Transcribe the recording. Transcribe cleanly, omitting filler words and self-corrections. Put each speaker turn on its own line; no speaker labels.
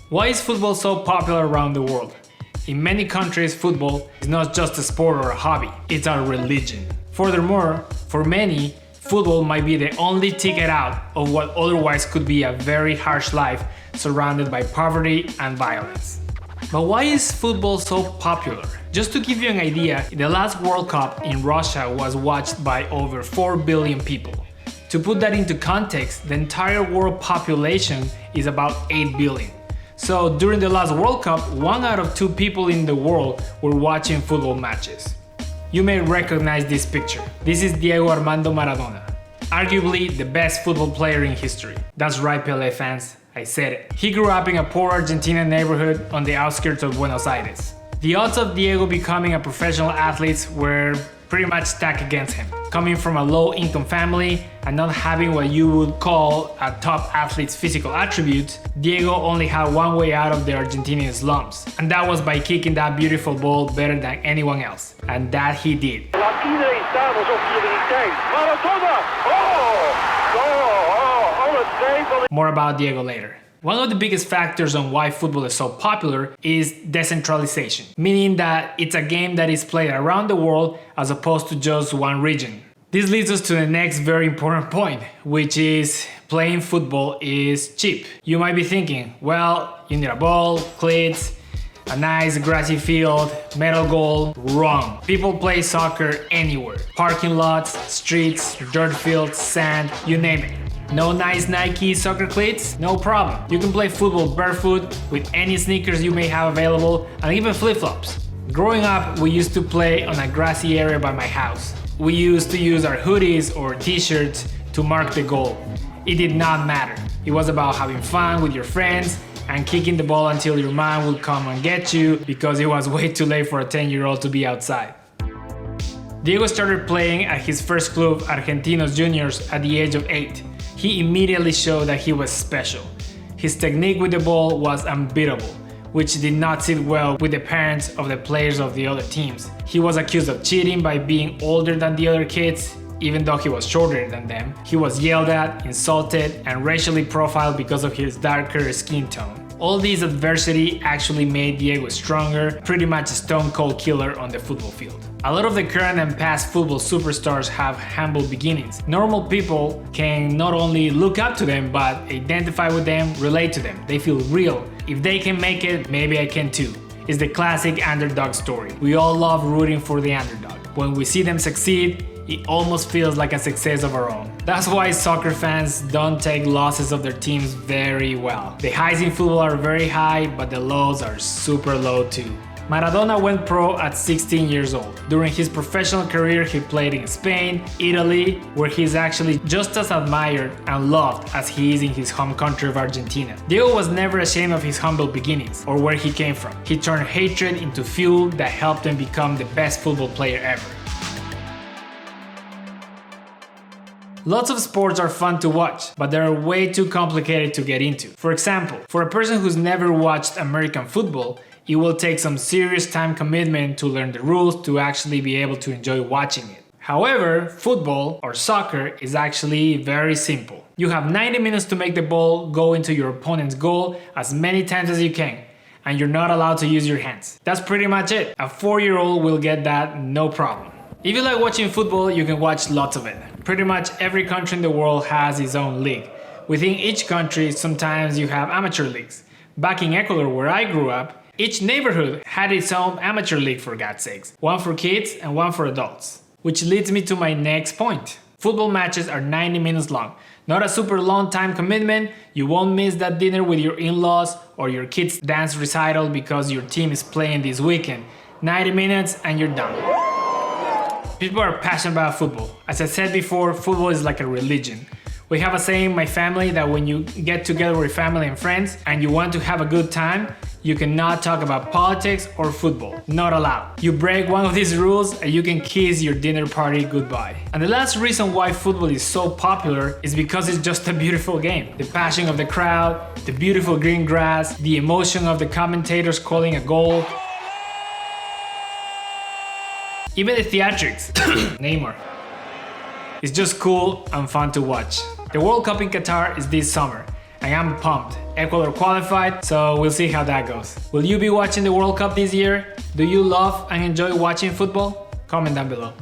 Why is football so popular around the world? In many countries, football is not just a sport or a hobby, it's a religion. Furthermore, for many, football might be the only ticket out of what otherwise could be a very harsh life surrounded by poverty and violence. But why is football so popular? Just to give you an idea, the last World Cup in Russia was watched by over 4 billion people. To put that into context, the entire world population is about 8 billion. So during the last World Cup, 1 out of 2 people in the world were watching football matches. You may recognize this picture. This is Diego Armando Maradona, arguably the best football player in history. That's right, Pelé fans, I said it. He grew up in a poor Argentinian neighborhood on the outskirts of Buenos Aires. The odds of Diego becoming a professional athlete were pretty much stacked against him. Coming from a low-income family and not having what you would call a top athlete's physical attributes, Diego only had one way out of the Argentinian slums, and that was by kicking that beautiful ball better than anyone else. And that he did. More about Diego later. One of the biggest factors on why football is so popular is decentralization, meaning that it's a game that is played around the world as opposed to just one region. This leads us to the next very important point, which is playing football is cheap. You might be thinking, well, you need a ball, cleats, a nice grassy field, metal goal. Wrong. People play soccer anywhere. Parking lots, streets, dirt fields, sand, you name it. No nice Nike soccer cleats? No problem. You can play football barefoot with any sneakers you may have available and even flip-flops. Growing up, we used to play on a grassy area by my house. We used to use our hoodies or t-shirts to mark the goal. It did not matter. It was about having fun with your friends and kicking the ball until your mom would come and get you because it was way too late for a 10-year-old to be outside. Diego started playing at his first club, Argentinos Juniors, at the age of 8. He immediately showed that he was special. His technique with the ball was unbeatable, which did not sit well with the parents of the players of the other teams. He was accused of cheating by being older than the other kids, even though he was shorter than them. He was yelled at, insulted, and racially profiled because of his darker skin tone. All these adversity actually made Diego stronger, pretty much a stone cold killer on the football field. A lot of the current and past football superstars have humble beginnings. Normal people can not only look up to them, but identify with them, relate to them. They feel real. If they can make it, maybe I can too. It's the classic underdog story. We all love rooting for the underdog. When we see them succeed, it almost feels like a success of our own. That's why soccer fans don't take losses of their teams very well. The highs in football are very high, but the lows are super low too. Maradona went pro at 16 years old. During his professional career, he played in Spain, Italy, where he's actually just as admired and loved as he is in his home country of Argentina. Diego was never ashamed of his humble beginnings or where he came from. He turned hatred into fuel that helped him become the best football player ever. Lots of sports are fun to watch, but they are way too complicated to get into. For example, for a person who's never watched American football, it will take some serious time commitment to learn the rules to actually be able to enjoy watching it. However, football or soccer is actually very simple. You have 90 minutes to make the ball go into your opponent's goal as many times as you can, and you're not allowed to use your hands. That's pretty much it. A 4-year-old will get that no problem. If you like watching football, you can watch lots of it. Pretty much every country in the world has its own league. Within each country, sometimes you have amateur leagues. Back in Ecuador, where I grew up, each neighborhood had its own amateur league, for God's sakes. One for kids and one for adults. Which leads me to my next point. Football matches are 90 minutes long. Not a super long time commitment. You won't miss that dinner with your in-laws or your kids' dance recital because your team is playing this weekend. 90 minutes and you're done. People are passionate about football. As I said before, football is like a religion. We have a saying in my family that when you get together with family and friends and you want to have a good time, you cannot talk about politics or football. Not allowed. You break one of these rules and you can kiss your dinner party goodbye. And the last reason why football is so popular is because it's just a beautiful game. The passion of the crowd, the beautiful green grass, the emotion of the commentators calling a goal. Even the theatrics, Neymar. It's just cool and fun to watch. The World Cup in Qatar is this summer, I am pumped. Ecuador qualified, so we'll see how that goes. Will you be watching the World Cup this year? Do you love and enjoy watching football? Comment down below.